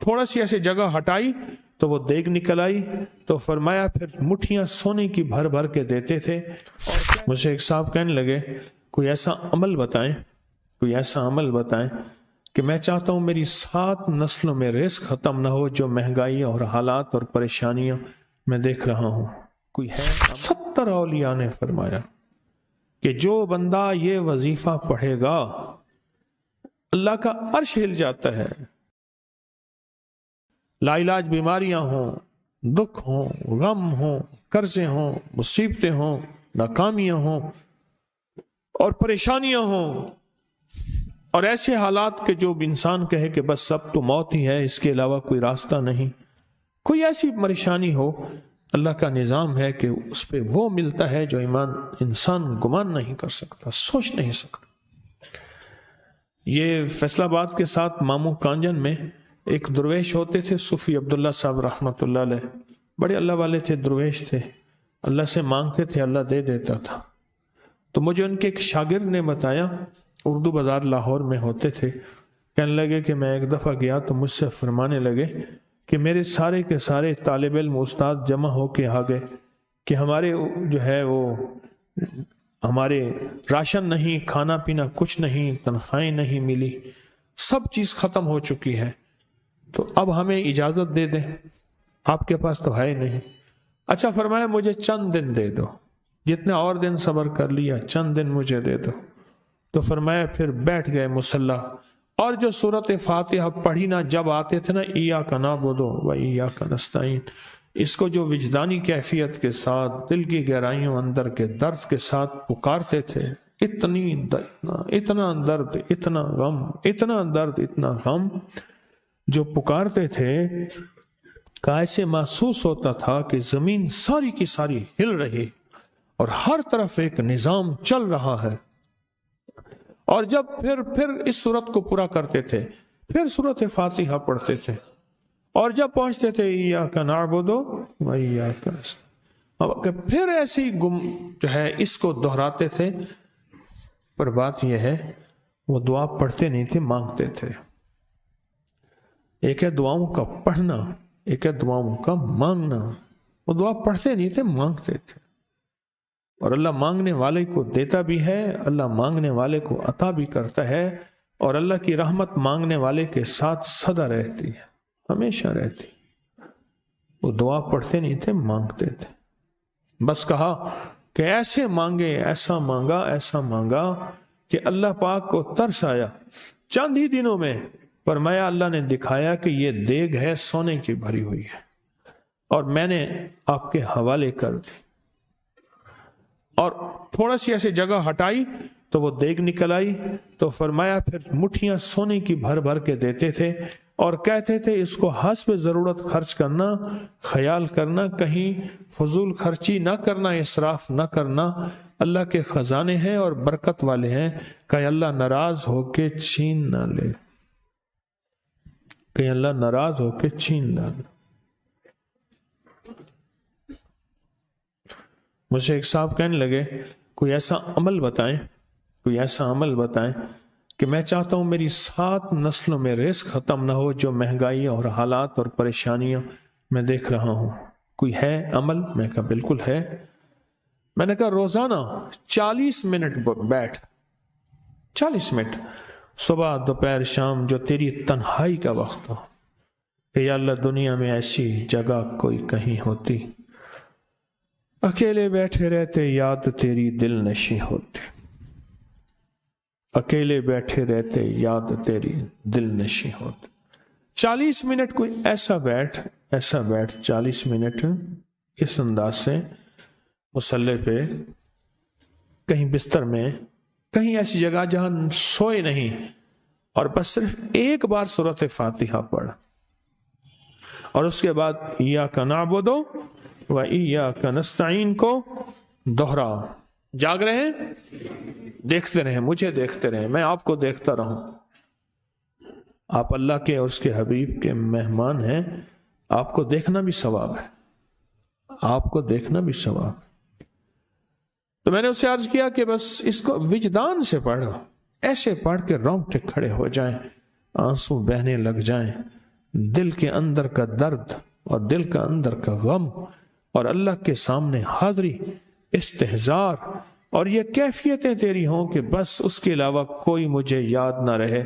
تھوڑا سی ایسے جگہ ہٹائی تو وہ دیگ نکل آئی، تو فرمایا پھر مٹھیاں سونے کی بھر بھر کے دیتے تھے۔ اور مجھے ایک صاحب کہنے لگے کوئی ایسا عمل بتائیں، کوئی ایسا عمل بتائیں کہ میں چاہتا ہوں میری 7 نسلوں میں رزق ختم نہ ہو، جو مہنگائی اور حالات اور پریشانیاں میں دیکھ رہا ہوں۔ کوئی ہے؟ 70 اولیاء نے فرمایا کہ جو بندہ یہ وظیفہ پڑھے گا اللہ کا عرش ہل جاتا ہے۔ لا علاج بیماریاں ہوں، دکھ ہوں، غم ہوں، قرضے ہوں، مصیبتیں ہوں، ناکامیاں ہوں اور پریشانیاں ہوں، اور ایسے حالات کہ جو انسان کہے کہ بس سب تو موت ہی ہے، اس کے علاوہ کوئی راستہ نہیں، کوئی ایسی پریشانی ہو، اللہ کا نظام ہے کہ اس پہ وہ ملتا ہے جو انسان گمان نہیں کر سکتا، سوچ نہیں سکتا۔ یہ فیصل آباد کے ساتھ مامو کانجن میں ایک درویش ہوتے تھے، صوفی عبداللہ صاحب رحمۃ اللہ علیہ، بڑے اللہ والے تھے، درویش تھے، اللہ سے مانگتے تھے، اللہ دے دیتا تھا۔ تو مجھے ان کے ایک شاگرد نے بتایا، اردو بازار لاہور میں ہوتے تھے، کہنے لگے کہ میں ایک دفعہ گیا تو مجھ سے فرمانے لگے کہ میرے سارے کے سارے طالب علم استاد جمع ہو کے آ گئے کہ ہمارے جو ہے وہ ہمارے راشن نہیں، کھانا پینا کچھ نہیں، تنخواہیں نہیں ملی، سب چیز ختم ہو چکی ہے، تو اب ہمیں اجازت دے دیں، آپ کے پاس تو ہے نہیں۔ اچھا فرمایا مجھے چند دن دے دو، جتنے اور دن صبر کر لیا، چند دن مجھے دے دو۔ تو فرمایا پھر بیٹھ گئے مصلی، اور جو سورۃ فاتحہ پڑھی نا جب آتے تھے نا، ایاک نعبد و ایاک نستعین، اس کو جو وجدانی کیفیت کے ساتھ دل کی گہرائیوں اندر کے درد کے ساتھ پکارتے تھے، اتنا درد، اتنا غم، اتنا درد، اتنا غم جو پکارتے تھے، کہ ایسے محسوس ہوتا تھا کہ زمین ساری کی ساری ہل رہی اور ہر طرف ایک نظام چل رہا ہے۔ اور جب پھر اس صورت کو پورا کرتے تھے، پھر سورۃ فاتحہ پڑھتے تھے، اور جب پہنچتے تھے ایاک نعبد و ایاک نستعین، پھر ایسے ہی جو ہے اس کو دہراتے تھے۔ پر بات یہ ہے وہ دعا پڑھتے نہیں تھے، مانگتے تھے۔ ایک ہے دعاؤں کا پڑھنا، ایک ہے دعاؤں کا مانگنا۔ وہ دعا پڑھتے نہیں تھے، مانگتے تھے، اور اللہ مانگنے والے کو دیتا بھی ہے، اللہ مانگنے والے کو عطا بھی کرتا ہے، اور اللہ کی رحمت مانگنے والے کے ساتھ سدا رہتی ہے، ہمیشہ رہتی۔ وہ دعا پڑھتے نہیں تھے، مانگتے تھے۔ بس کہا کہ ایسے مانگے، ایسا مانگا، ایسا مانگا کہ اللہ پاک کو ترس آیا۔ چند ہی دنوں میں فرمایا اللہ نے دکھایا کہ یہ دیگ ہے، سونے کی بھری ہوئی ہے، اور میں نے آپ کے حوالے کر دی۔ اور تھوڑا سی ایسے جگہ ہٹائی تو وہ دیگ نکل آئی، تو فرمایا پھر مٹھیاں سونے کی بھر بھر کے دیتے تھے، اور کہتے تھے اس کو حسب ضرورت خرچ کرنا، خیال کرنا، کہیں فضول خرچی نہ کرنا، اسراف نہ کرنا، اللہ کے خزانے ہیں اور برکت والے ہیں، کہ اللہ ناراض ہو کے چھین نہ لے، کہ اللہ ناراض ہو کے چھین نہ لے۔ مجھے ایک صاحب کہنے لگے کوئی ایسا عمل بتائیں، کوئی ایسا عمل بتائیں کہ میں چاہتا ہوں میری 7 نسلوں میں رزق ختم نہ ہو، جو مہنگائی اور حالات اور پریشانیاں میں دیکھ رہا ہوں۔ کوئی ہے عمل؟ میں کہا بالکل ہے۔ میں نے کہا روزانہ 40 منٹ بیٹھ، 40 منٹ صبح دوپہر شام، جو تیری تنہائی کا وقت ہو، کہ یا اللہ دنیا میں ایسی جگہ کوئی کہیں ہوتی، اکیلے بیٹھے رہتے یاد تیری دل نشیں ہوتی، اکیلے بیٹھے رہتے یاد تیری دل نشیں ہوتی۔ 40 منٹ کوئی ایسا بیٹھ 40 منٹ اس انداز سے مصلی پہ، کہیں بستر میں، کہیں ایسی جگہ جہاں سوئے نہیں، اور بس صرف ایک بار سورۃ فاتحہ پڑھ، اور اس کے بعد ایاک نعبد و ایاک نستعین کو دوہرا۔ جاگ رہے ہیں؟ دیکھتے رہیں، مجھے دیکھتے رہیں، میں آپ کو دیکھتا رہوں۔ آپ اللہ کے اور اس کے حبیب کے مہمان ہیں، آپ کو دیکھنا بھی ثواب ہے، آپ کو دیکھنا بھی ثواب۔ تو میں نے اسے عرض کیا کہ بس اس کو وجدان سے پڑھو، ایسے پڑھ کے رونگٹے کھڑے ہو جائیں، آنسو بہنے لگ جائیں، دل کے اندر کا درد اور دل کا اندر کا غم اور اللہ کے سامنے حاضری، استحضار، اور یہ کیفیتیں تیری ہوں کہ بس اس کے علاوہ کوئی مجھے یاد نہ رہے،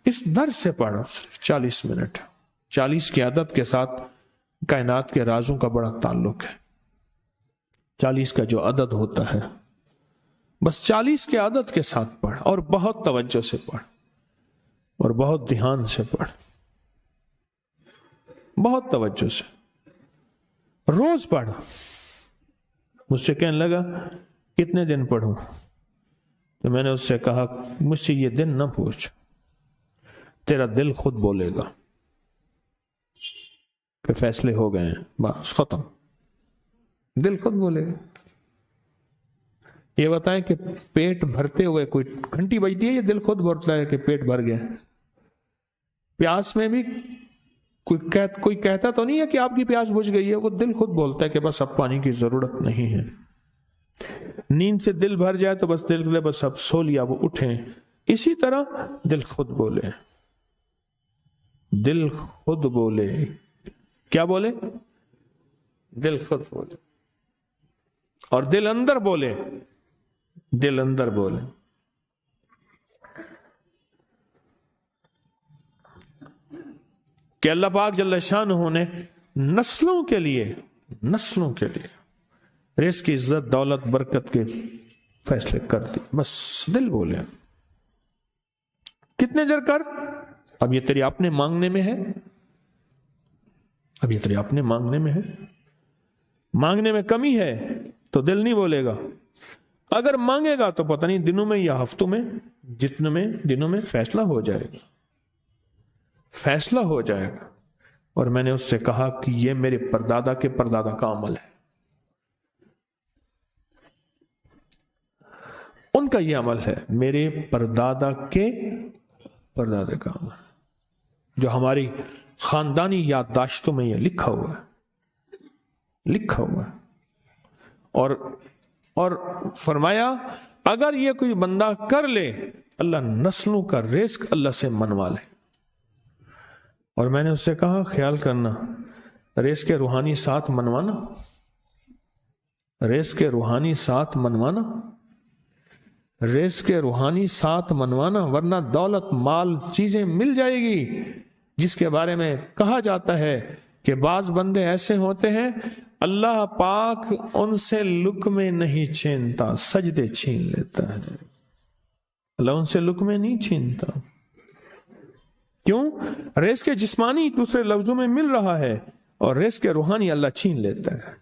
اس درد سے پڑھو۔ صرف 40 منٹ، 40 کی عدد کے ساتھ کائنات کے رازوں کا بڑا تعلق ہے۔ 40 کا جو عدد ہوتا ہے، بس 40 کے عدد کے ساتھ پڑھ، اور بہت توجہ سے پڑھ، اور بہت دھیان سے پڑھ، بہت توجہ سے، روز پڑھ۔ مجھ سے کہنے لگا کتنے دن پڑھوں؟ تو میں نے اس سے کہا مجھ سے یہ دن نہ پوچھ، تیرا دل خود بولے گا کہ فیصلے ہو گئے ہیں، بس ختم، دل خود بولے گا۔ یہ بتائیں کہ پیٹ بھرتے ہوئے کوئی گھنٹی بجتی ہے، یہ دل خود بولتا ہے کہ پیٹ بھر گیا۔ پیاس میں بھی کوئی کہتا تو نہیں ہے کہ آپ کی پیاس بجھ گئی ہے، وہ دل خود بولتا ہے کہ بس اب پانی کی ضرورت نہیں ہے۔ نیند سے دل بھر جائے تو بس دل بس اب سو لیا، وہ اٹھیں۔ اسی طرح دل خود بولے، دل خود بولے، کیا بولے؟ دل خود بولے، اور دل اندر بولے، دل اندر بولے۔ کہ اللہ پاک جل شانہ نے نسلوں کے لیے رزق کی عزت، دولت، برکت کے فیصلے کر دی، بس دل بولے۔ کتنے دیر کر؟ اب یہ تیری اپنے مانگنے میں ہے، اب یہ تیری اپنے مانگنے میں ہے۔ مانگنے میں کمی ہے تو دل نہیں بولے گا، اگر مانگے گا تو پتہ نہیں دنوں میں یا ہفتوں میں، جتنے میں دنوں میں فیصلہ ہو جائے گا، فیصلہ ہو جائے گا۔ اور میں نے اس سے کہا کہ یہ میرے پردادا کے پردادا کا عمل ہے، ان کا یہ عمل ہے، میرے پردادا کے پردادا کا عمل، جو ہماری خاندانی یادداشتوں میں یہ لکھا ہوا ہے، لکھا ہوا ہے۔ اور فرمایا اگر یہ کوئی بندہ کر لے، اللہ نسلوں کا رزق اللہ سے منوا لے۔ اور میں نے اس سے کہا خیال کرنا، رزق کے روحانی ساتھ منوانا، رزق کے روحانی ساتھ منوانا، رزق کے روحانی ساتھ منوانا، ورنہ دولت، مال، چیزیں مل جائے گی جس کے بارے میں کہا جاتا ہے کہ بعض بندے ایسے ہوتے ہیں اللہ پاک ان سے لقمے نہیں چھینتا، سجدے چھین لیتا ہے۔ اللہ ان سے لقمے نہیں چھینتا، کیوں؟ رزق جسمانی دوسرے لفظوں میں مل رہا ہے، اور رزق روحانی اللہ چھین لیتا ہے۔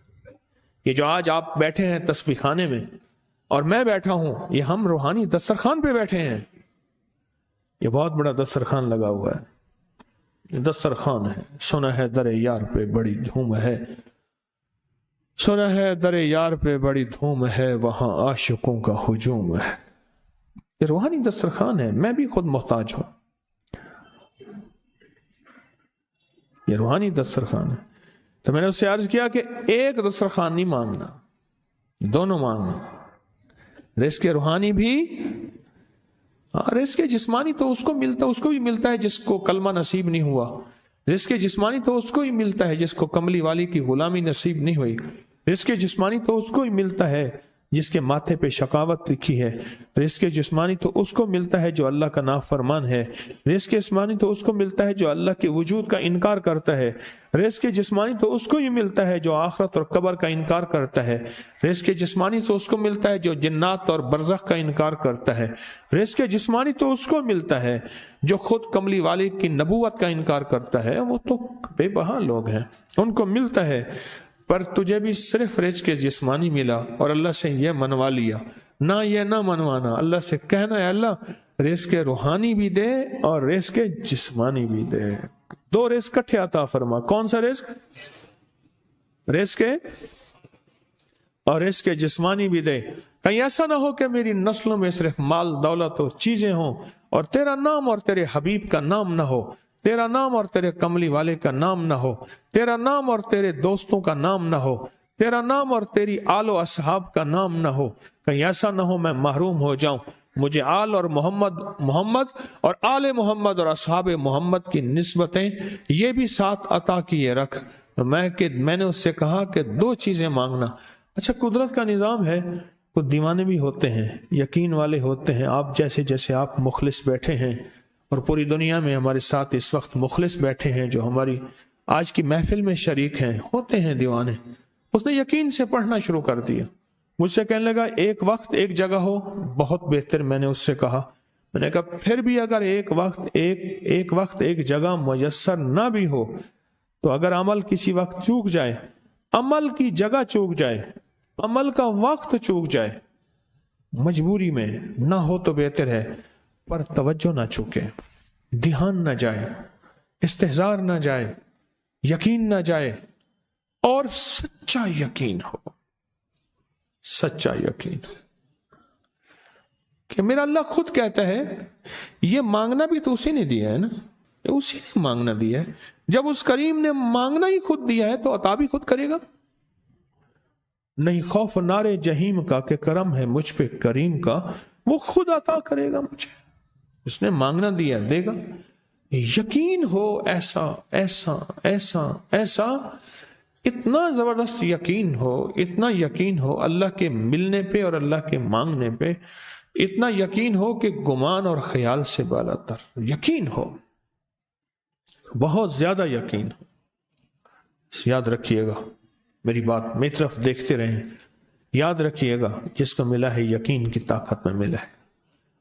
یہ جو آج آپ بیٹھے ہیں تسبیح خانے میں اور میں بیٹھا ہوں، یہ ہم روحانی دسترخوان پہ بیٹھے ہیں۔ یہ بہت بڑا دسترخوان لگا ہوا ہے، یہ دسترخوان ہے۔ سنا ہے در یار پہ بڑی دھوم ہے، سنا ہے در یار پہ بڑی دھوم ہے، وہاں عاشقوں کا ہجوم ہے۔ یہ روحانی دسترخوان ہے، میں بھی خود محتاج ہوں، یہ روحانی دسترخوان ہے۔ تو میں نے اس سے عرض کیا کہ ایک دسترخوان نہیں مانگنا، دونوں مانگنا، رزق روحانی بھی، رزق جسمانی تو اس کو ملتا، اس کو بھی ملتا ہے جس کو کلمہ نصیب نہیں ہوا، رزق جسمانی تو اس کو ہی ملتا ہے جس کو کملی والی کی غلامی نصیب نہیں ہوئی، رزق جسمانی تو اس کو ہی ملتا ہے جس کے ماتھے پہ شقاوت لکھی ہے، رزق جسمانی تو اس کو ملتا ہے جو اللہ کا نافرمان ہے، رزق جسمانی تو اس کو ملتا ہے جو اللہ کے وجود کا انکار کرتا ہے، رزق جسمانی تو اس کو ہی ملتا ہے جو آخرت اور قبر کا انکار کرتا ہے، رزق جسمانی تو اس کو ملتا ہے جو جنات اور برزخ کا انکار کرتا ہے، رزق جسمانی تو اس کو ملتا ہے جو خود کملی والے کی نبوت کا انکار کرتا ہے، وہ تو بے بہا لوگ ہیں، ان کو ملتا ہے۔ پر تجھے بھی صرف رزق جسمانی ملا اور اللہ سے یہ منوا لیا، نہ یہ نہ منوانا، اللہ سے کہنا ہے اللہ رزق روحانی بھی دے اور رزق جسمانی بھی دے، دو رزق کٹھے عطا فرما۔ کون سا رزق؟ رزق اور رزق جسمانی بھی دے۔ کہیں ایسا نہ ہو کہ میری نسلوں میں صرف مال، دولت اور چیزیں ہوں اور تیرا نام اور تیرے حبیب کا نام نہ ہو، تیرا نام اور تیرے کملی والے کا نام نہ ہو، تیرا نام اور تیرے دوستوں کا نام نہ ہو، تیرا نام اور تیری آل و اصحاب کا نام نہ ہو۔ کہیں ایسا نہ ہو میں محروم ہو جاؤں مجھے آل اور محمد اور آل محمد اور اصحاب محمد کی نسبتیں یہ بھی ساتھ عطا کیے رکھ۔ میں نے اس سے کہا کہ 2 چیزیں مانگنا۔ اچھا، قدرت کا نظام ہے، کچھ دیوانے بھی ہوتے ہیں، یقین والے ہوتے ہیں، آپ جیسے آپ مخلص بیٹھے ہیں، اور پوری دنیا میں ہمارے ساتھ اس وقت مخلص بیٹھے ہیں جو ہماری آج کی محفل میں شریک ہیں، ہوتے ہیں دیوانے۔ اس نے یقین سے پڑھنا شروع کر دیا، مجھ سے کہنے لگا ایک وقت ایک جگہ ہو بہت بہتر۔ میں نے اس سے کہا، میں نے کہا پھر بھی اگر ایک وقت ایک جگہ میسر نہ بھی ہو تو اگر عمل کسی وقت چوک جائے، عمل کی جگہ چوک جائے، عمل کا وقت چوک جائے، مجبوری میں نہ ہو تو بہتر ہے، پر توجہ نہ چوکے، دھیان نہ جائے، استحضار نہ جائے، یقین نہ جائے، اور سچا یقین ہو، سچا یقین کہ میرا اللہ خود کہتا ہے یہ مانگنا بھی تو اسی نے دیا ہے نا، اسی نے مانگنا دیا ہے۔ جب اس کریم نے مانگنا ہی خود دیا ہے تو عطا بھی خود کرے گا۔ نہیں خوف نارے جہیم کا کہ کرم ہے مجھ پہ کریم کا، وہ خود عطا کرے گا مجھے، اس نے مانگنا دیا دے گا۔ یقین ہو ایسا ایسا ایسا ایسا، اتنا زبردست یقین ہو، اتنا یقین ہو اللہ کے ملنے پہ اور اللہ کے مانگنے پہ، اتنا یقین ہو کہ گمان اور خیال سے بالا تر یقین ہو، بہت زیادہ یقین ہو۔ یاد رکھیے گا میری بات، میری طرف دیکھتے رہیں، یاد رکھیے گا جس کو ملا ہے یقین کی طاقت میں ملا ہے،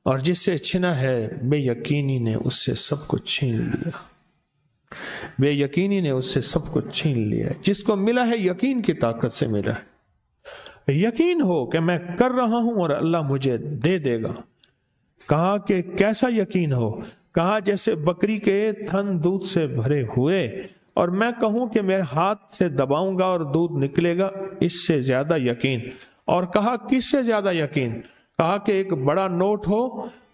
اور جس سے چھنا ہے بے یقینی نے اس سے سب کچھ چھین لیا، بے یقینی نے اس سے سب کچھ چھین لیا ہے۔ جس کو ملا ہے یقین کی طاقت سے ملا ہے، یقین ہو کہ میں کر رہا ہوں اور اللہ مجھے دے دے گا۔ کہا کہ کیسا یقین ہو؟ کہا جیسے بکری کے تھن دودھ سے بھرے ہوئے اور میں کہوں کہ میرے ہاتھ سے دباؤں گا اور دودھ نکلے گا، اس سے زیادہ یقین۔ اور کہا کس سے زیادہ یقین؟ کہا کہ ایک بڑا نوٹ ہو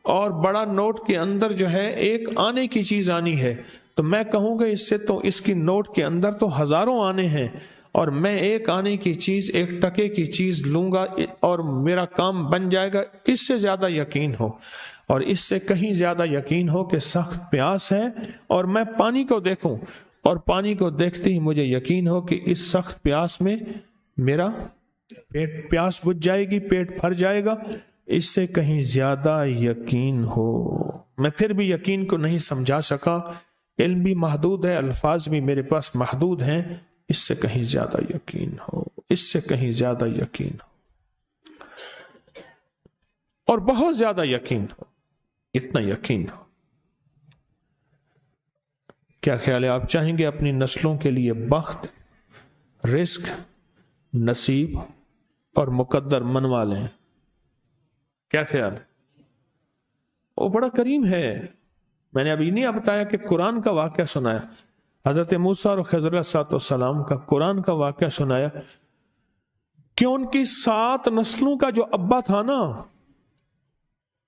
اور بڑا نوٹ کے اندر جو ہے ایک آنے کی چیز آنی ہے، تو میں کہوں کہ اس سے تو اس کی نوٹ کے اندر تو ہزاروں آنے ہیں، اور میں ایک آنے کی چیز، ایک ٹکے کی چیز لوں گا اور میرا کام بن جائے گا۔ اس سے زیادہ یقین ہو، اور اس سے کہیں زیادہ یقین ہو کہ سخت پیاس ہے اور میں پانی کو دیکھوں، اور پانی کو دیکھتے ہی مجھے یقین ہو کہ اس سخت پیاس میں میرا پیاس بجھ جائے گی، پیٹ بھر جائے گا۔ اس سے کہیں زیادہ یقین ہو۔ میں پھر بھی یقین کو نہیں سمجھا سکا، علم بھی محدود ہے، الفاظ بھی میرے پاس محدود ہیں۔ اس سے کہیں زیادہ یقین ہو، اس سے کہیں زیادہ یقین ہو، اور بہت زیادہ یقین ہو، اتنا یقین ہو۔ کیا خیال ہے؟ آپ چاہیں گے اپنی نسلوں کے لیے بخت، رزق، نصیب اور مقدر منوا لیں؟ کیا خیال ہے؟ وہ بڑا کریم ہے۔ میں نے ابھی نہیں بتایا کہ قرآن کا واقعہ سنایا، حضرت موسیٰ اور خضر علیہ السلام کا قرآن کا واقعہ سنایا کہ ان کی 7 نسلوں کا جو ابا تھا نا،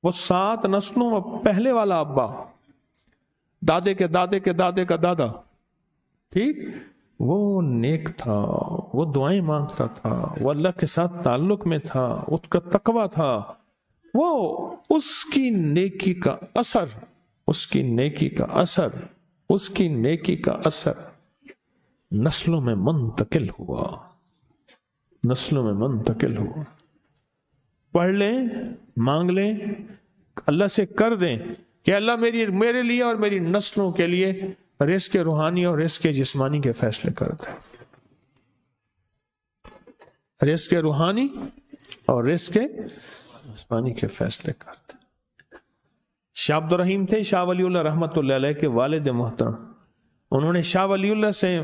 وہ 7 نسلوں میں پہلے والا ابا، دادے کے دادے کے دادے کا دادا، ٹھیک، وہ نیک تھا، وہ دعائیں مانگتا تھا، وہ اللہ کے ساتھ تعلق میں تھا، اس کا تقویٰ تھا، وہ اس کی نیکی کا اثر، اس کی نیکی کا اثر، اس کی نیکی کا اثر نسلوں میں منتقل ہوا، نسلوں میں منتقل ہوا۔ پڑھ لیں، مانگ لیں، اللہ سے کر دیں کہ اللہ میرے لیے اور میری نسلوں کے لیے رزق روحانی اور رزق جسمانی کے فیصلے کر دیں، رزق روحانی اور رزق جسمانی کے فیصلے کر دیں۔ شاہ عبد الرحیم تھے شاہ ولی اللہ رحمت اللہ علیہ کے والد محترم، انہوں نے شاہ ولی اللہ سے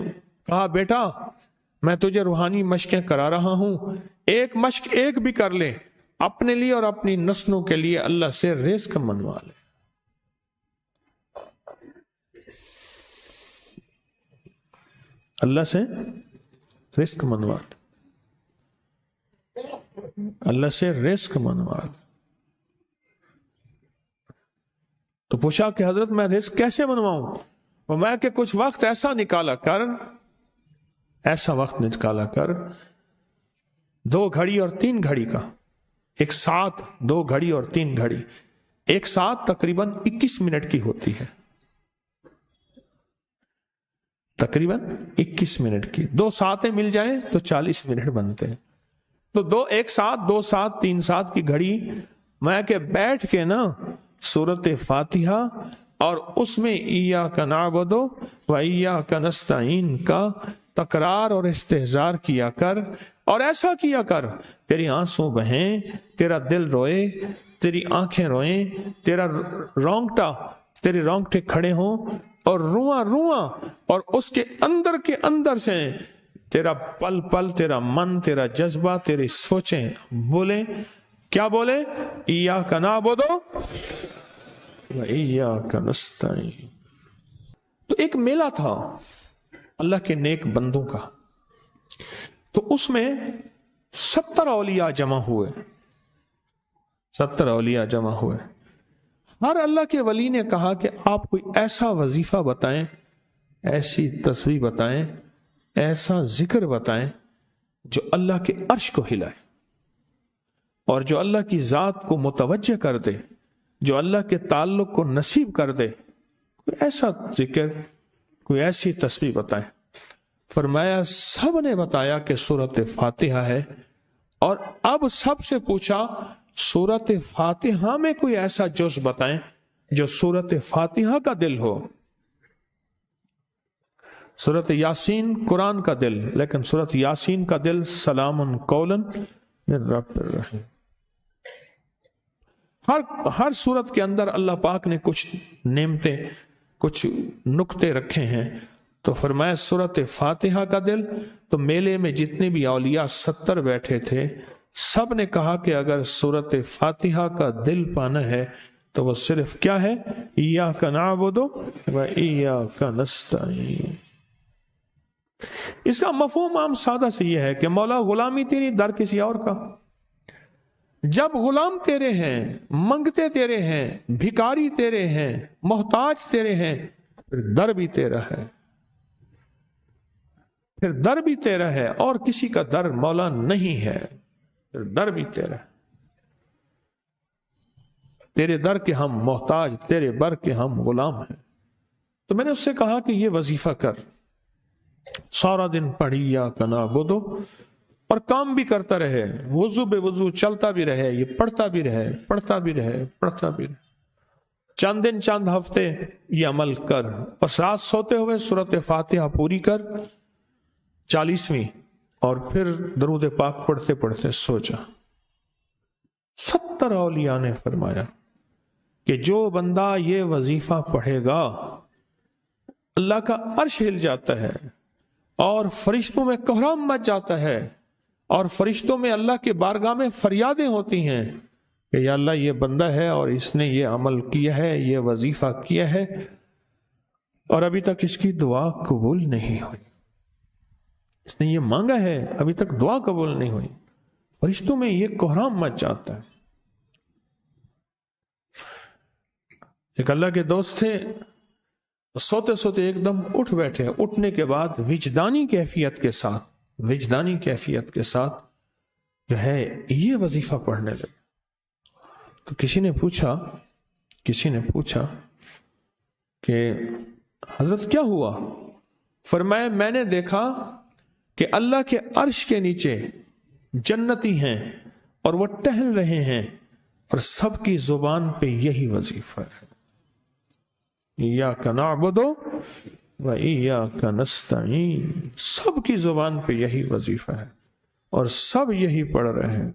کہا بیٹا میں تجھے روحانی مشقیں کرا رہا ہوں، ایک مشق ایک بھی کر لے، اپنے لیے اور اپنی نسلوں کے لیے اللہ سے رزق منوا لے۔ اللہ سے رزق منوا لے، اللہ سے رزق منوا لے۔ تو پوچھا کہ حضرت میں رزق کیسے منواؤں؟ وہ میں کہ کچھ وقت ایسا نکالا کر، ایسا وقت نکالا کر 2 گھڑی اور 3 گھڑی کا، ایک ساتھ 2 گھڑی اور 3 گھڑی ایک ساتھ تقریباً 21 منٹ کی ہوتی ہے، تقریباً 21 منٹ کی. 2 ساتیں مل جائیں تو 40 منٹ بنتے ہیں. تو 2 ایک ساتھ 2 ساتھ 3 ساتھ کی گھڑی میں کہ بیٹھ کے نا سورت فاتحہ اور اس میں ایاک نعبد و ایاک نستعین کا تکرار اور استحضار کیا کر، اور ایسا کیا کر تیری آنسو بہیں، تیرا دل روئے، تیری آنکھیں روئیں، تیرا تیرے رونگٹے کھڑے ہوں اور رواں رواں، اور اس کے اندر سے تیرا پل پل، تیرا من، تیرا جذبہ، تیری سوچیں بولیں. کیا بولیں؟ ایاک نعبد و ایاک نستعین. تو ایک میلہ تھا اللہ کے نیک بندوں کا، تو اس میں 70 اولیاء جمع ہوئے. 70 اولیاء جمع ہوئے. ہر اللہ کے ولی نے کہا کہ آپ کوئی ایسا وظیفہ بتائیں، ایسی تسبیح بتائیں، ایسا ذکر بتائیں جو اللہ کے عرش کو ہلائے اور جو اللہ کی ذات کو متوجہ کر دے، جو اللہ کے تعلق کو نصیب کر دے. کوئی ایسا ذکر، کوئی ایسی تسبیح بتائیں. فرمایا سب نے بتایا کہ سورت فاتحہ ہے، اور اب سب سے پوچھا سورت فاتحہ میں کوئی ایسا جز بتائیں جو سورت فاتحہ کا دل ہو. سورت یاسین قرآن کا دل، لیکن سورت یاسین کا دل سلام قولا من رب الرحیم. ہر سورت کے اندر اللہ پاک نے کچھ نعمتیں، کچھ نکتے رکھے ہیں. تو فرمایا سورت فاتحہ کا دل. تو میلے میں جتنے بھی اولیاء 70 بیٹھے تھے، سب نے کہا کہ اگر سورت فاتحہ کا دل پانا ہے تو وہ صرف کیا ہے؟ ایاک نعبد و ایاک نستعین. اس کا مفہوم عام سادہ سے یہ ہے کہ مولا غلامی تیری، در کسی اور کا. جب غلام تیرے ہیں، منگتے تیرے ہیں، بھکاری تیرے ہیں، محتاج تیرے ہیں، پھر در بھی تیرا ہے، پھر در بھی تیرا ہے، اور کسی کا در مولا نہیں ہے، پھر در بھی تیرا ہے. تیرے در کے ہم محتاج، تیرے بر کے ہم غلام ہیں. تو میں نے اس سے کہا کہ یہ وظیفہ کر، سارا دن پڑھی ایاک نعبد، اور کام بھی کرتا رہے، وضو بے وضو چلتا بھی رہے، یہ پڑھتا بھی رہے، پڑھتا بھی رہے، پڑھتا بھی رہے. چند دن چند ہفتے یہ عمل کر، اور رات سوتے ہوئے سورت فاتحہ پوری کر 40ویں، اور پھر درود پاک پڑھتے پڑھتے سو جا. 70 اولیاء نے فرمایا کہ جو بندہ یہ وظیفہ پڑھے گا اللہ کا عرش ہل جاتا ہے، اور فرشتوں میں کوہرام مچ جاتا ہے، اور فرشتوں میں اللہ کے بارگاہ میں فریادیں ہوتی ہیں کہ یا اللہ یہ بندہ ہے اور اس نے یہ عمل کیا ہے، یہ وظیفہ کیا ہے، اور ابھی تک اس کی دعا قبول نہیں ہوئی، اس نے یہ مانگا ہے ابھی تک دعا قبول نہیں ہوئی. فرشتوں میں یہ کوہرام مچ جاتا ہے. ایک اللہ کے دوست تھے، سوتے سوتے ایک دم اٹھ بیٹھے. اٹھنے کے بعد وجدانی کیفیت کے ساتھ جو ہے یہ وظیفہ پڑھنے لگے. تو کسی نے پوچھا کہ حضرت کیا ہوا؟ فرمایا میں نے دیکھا کہ اللہ کے عرش کے نیچے جنتی ہیں اور وہ ٹہل رہے ہیں، اور سب کی زبان پہ یہی وظیفہ ہے، ایاک نعبد و ایاک نستعین. سب کی زبان پہ یہی وظیفہ ہے اور سب یہی پڑھ رہے ہیں.